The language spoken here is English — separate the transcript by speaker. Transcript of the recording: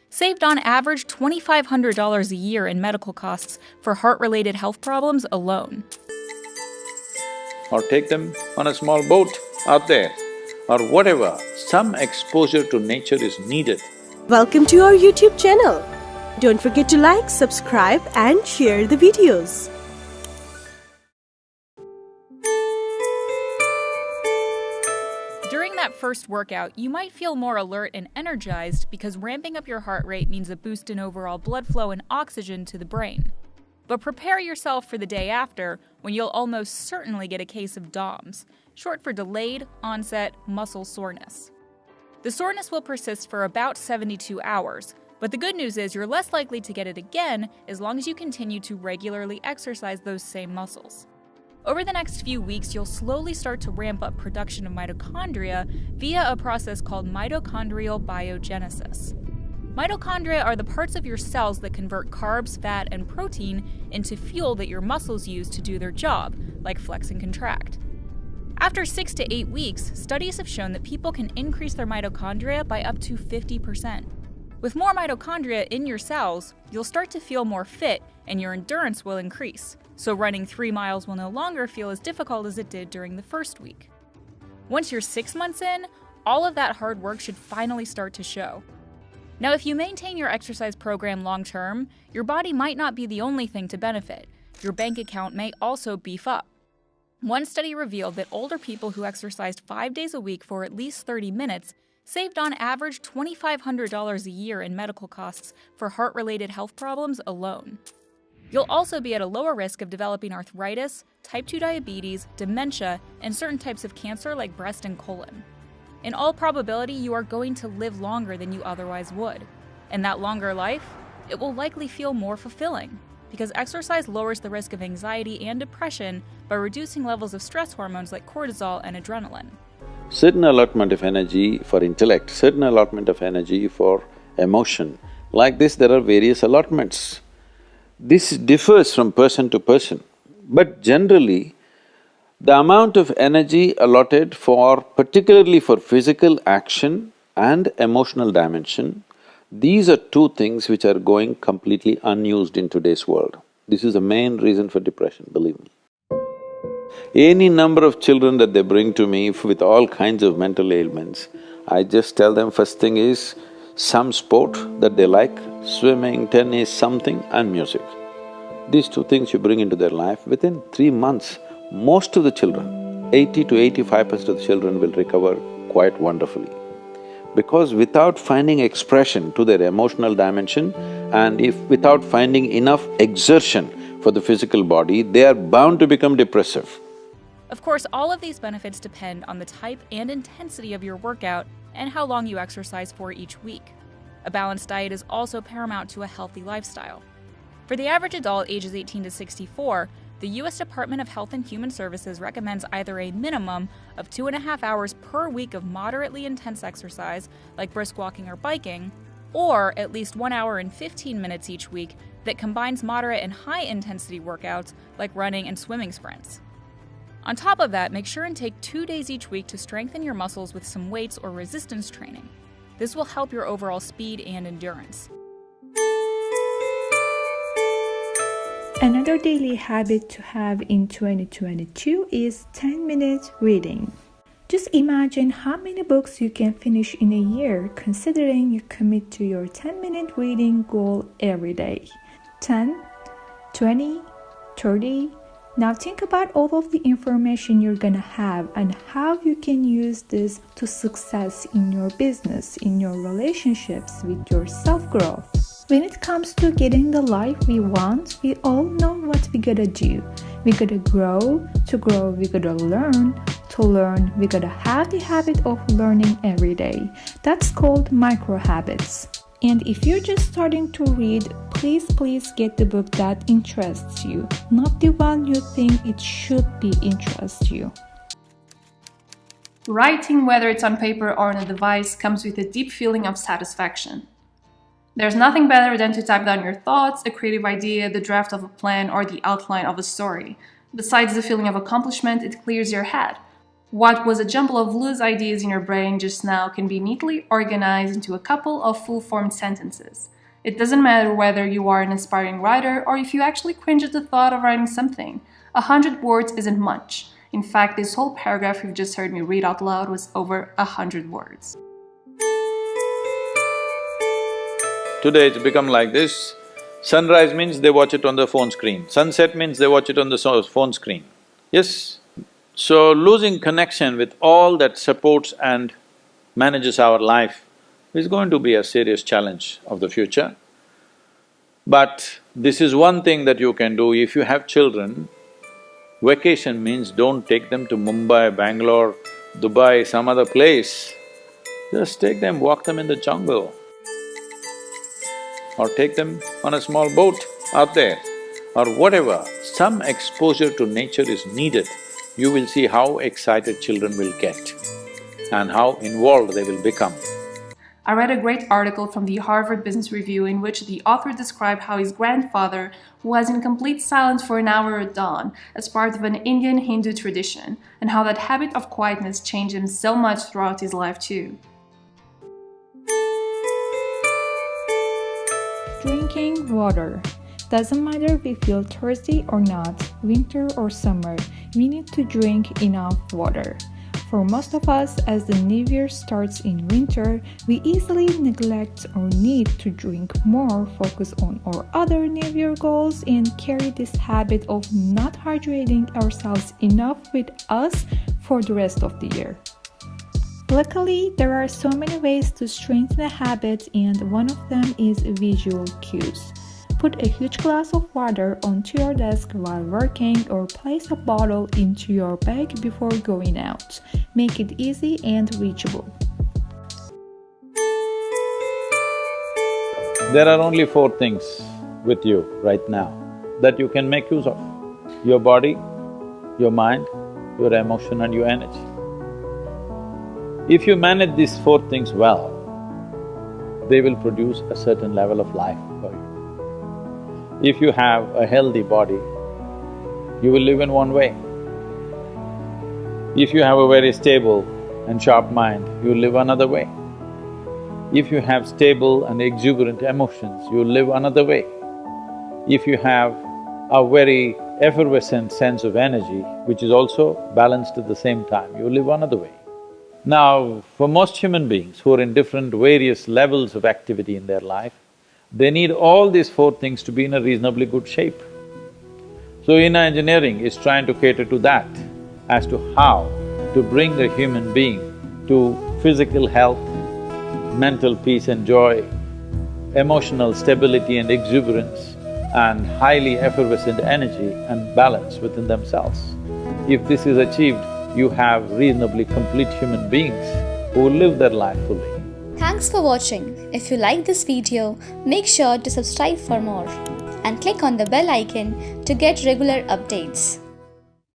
Speaker 1: saved on average $2,500 a year in medical costs for heart-related health problems alone.
Speaker 2: Or take them on a small boat out there, or whatever. Some exposure to nature is needed.
Speaker 3: Welcome to our YouTube channel. Don't forget to like, subscribe and share the videos.
Speaker 1: During that first workout, you might feel more alert and energized because ramping up your heart rate means a boost in overall blood flow and oxygen to the brain. But prepare yourself for the day after, when you'll almost certainly get a case of DOMS, short for delayed onset muscle soreness. The soreness will persist for about 72 hours, but the good news is you're less likely to get it again as long as you continue to regularly exercise those same muscles. Over the next few weeks, you'll slowly start to ramp up production of mitochondria via a process called mitochondrial biogenesis. Mitochondria are the parts of your cells that convert carbs, fat, and protein into fuel that your muscles use to do their job, like flex and contract. After 6 to 8 weeks, studies have shown that people can increase their mitochondria by up to 50%. With more mitochondria in your cells, you'll start to feel more fit and your endurance will increase, so running 3 miles will no longer feel as difficult as it did during the first week. Once you're 6 months in, all of that hard work should finally start to show. Now, if you maintain your exercise program long-term, your body might not be the only thing to benefit. Your bank account may also beef up. One study revealed that older people who exercised 5 days a week for at least 30 minutes saved on average $2,500 a year in medical costs for heart-related health problems alone. You'll also be at a lower risk of developing arthritis, type 2 diabetes, dementia, and certain types of cancer like breast and colon. In all probability, you are going to live longer than you otherwise would. And that longer life, it will likely feel more fulfilling, because exercise lowers the risk of anxiety and depression by reducing levels of stress hormones like cortisol and adrenaline.
Speaker 2: Certain allotment of energy for intellect, certain allotment of energy for emotion. Like this, there are various allotments. This differs from person to person, but generally, the amount of energy allotted for… particularly for physical action and emotional dimension, these are two things which are going completely unused in today's world. This is the main reason for depression, believe me. Any number of children that they bring to me with all kinds of mental ailments, I just tell them first thing is some sport that they like, swimming, tennis, something, and music. These two things you bring into their life, within 3 months, most of the children, 80 to 85% of the children will recover quite wonderfully. Because without finding expression to their emotional dimension and if without finding enough exertion for the physical body, they are bound to become depressive.
Speaker 1: Of course, all of these benefits depend on the type and intensity of your workout and how long you exercise for each week. A balanced diet is also paramount to a healthy lifestyle. For the average adult ages 18 to 64, the U.S. Department of Health and Human Services recommends either a minimum of 2.5 hours per week of moderately intense exercise, like brisk walking or biking, or at least 1 hour and 15 minutes each week that combines moderate and high-intensity workouts, like running and swimming sprints. On top of that, make sure and take 2 days each week to strengthen your muscles with some weights or resistance training. This will help your overall speed and endurance.
Speaker 4: Another daily habit to have in 2022 is 10-minute reading. Just imagine how many books you can finish in a year considering you commit to your 10-minute reading goal every day. 10, 20, 30. Now think about all of the information you're gonna have and how you can use this to success in your business, in your relationships, with your self-growth. When it comes to getting the life we want, we all know what we gotta do. We gotta grow. To grow, we gotta learn. To learn, we gotta have the habit of learning every day. That's called micro habits. And if you're just starting to read, please get the book that interests you, not the one you think it should be interest you.
Speaker 5: Writing, whether it's on paper or on a device, comes with a deep feeling of satisfaction. There's nothing better than to type down your thoughts, a creative idea, the draft of a plan, or the outline of a story. Besides the feeling of accomplishment, it clears your head. What was a jumble of loose ideas in your brain just now can be neatly organized into a couple of full-formed sentences. It doesn't matter whether you are an aspiring writer or if you actually cringe at the thought of writing something. 100 words isn't much. In fact, this whole paragraph you've just heard me read out loud was over 100 words.
Speaker 2: Today it's become like this. Sunrise means they watch it on the phone screen. Sunset means they watch it on the phone screen. Yes? So losing connection with all that supports and manages our life is going to be a serious challenge of the future. But this is one thing that you can do. If you have children, vacation means don't take them to Mumbai, Bangalore, Dubai, some other place. Just take them, walk them in the jungle. Or take them on a small boat out there, or whatever. Some exposure to nature is needed. You will see how excited children will get and how involved they will become.
Speaker 5: I read a great article from the Harvard Business Review in which the author described how his grandfather was in complete silence for an hour at dawn as part of an Indian Hindu tradition, and how that habit of quietness changed him so much throughout his life too.
Speaker 4: Drinking water. Doesn't matter if we feel thirsty or not, winter or summer, we need to drink enough water. For most of us, as the new year starts in winter, we easily neglect our need to drink more, focus on our other new year goals, and carry this habit of not hydrating ourselves enough with us for the rest of the year. Luckily, there are so many ways to strengthen a habit, and one of them is visual cues. Put a huge glass of water onto your desk while working, or place a bottle into your bag before going out. Make it easy and reachable.
Speaker 2: There are only 4 things with you right now that you can make use of: your body, your mind, your emotion and your energy. If you manage these 4 things well, they will produce a certain level of life for you. If you have a healthy body, you will live in one way. If you have a very stable and sharp mind, you will live another way. If you have stable and exuberant emotions, you will live another way. If you have a very effervescent sense of energy, which is also balanced at the same time, you will live another way. Now, for most human beings who are in different various levels of activity in their life, they need all these 4 things to be in a reasonably good shape. So inner engineering is trying to cater to that, as to how to bring a human being to physical health, mental peace and joy, emotional stability and exuberance, and highly effervescent energy and balance within themselves. If this is achieved, you have reasonably complete human beings who will live their life fully.
Speaker 6: Thanks for watching. If you like this video, make sure to subscribe for more and click on the bell icon to get regular updates.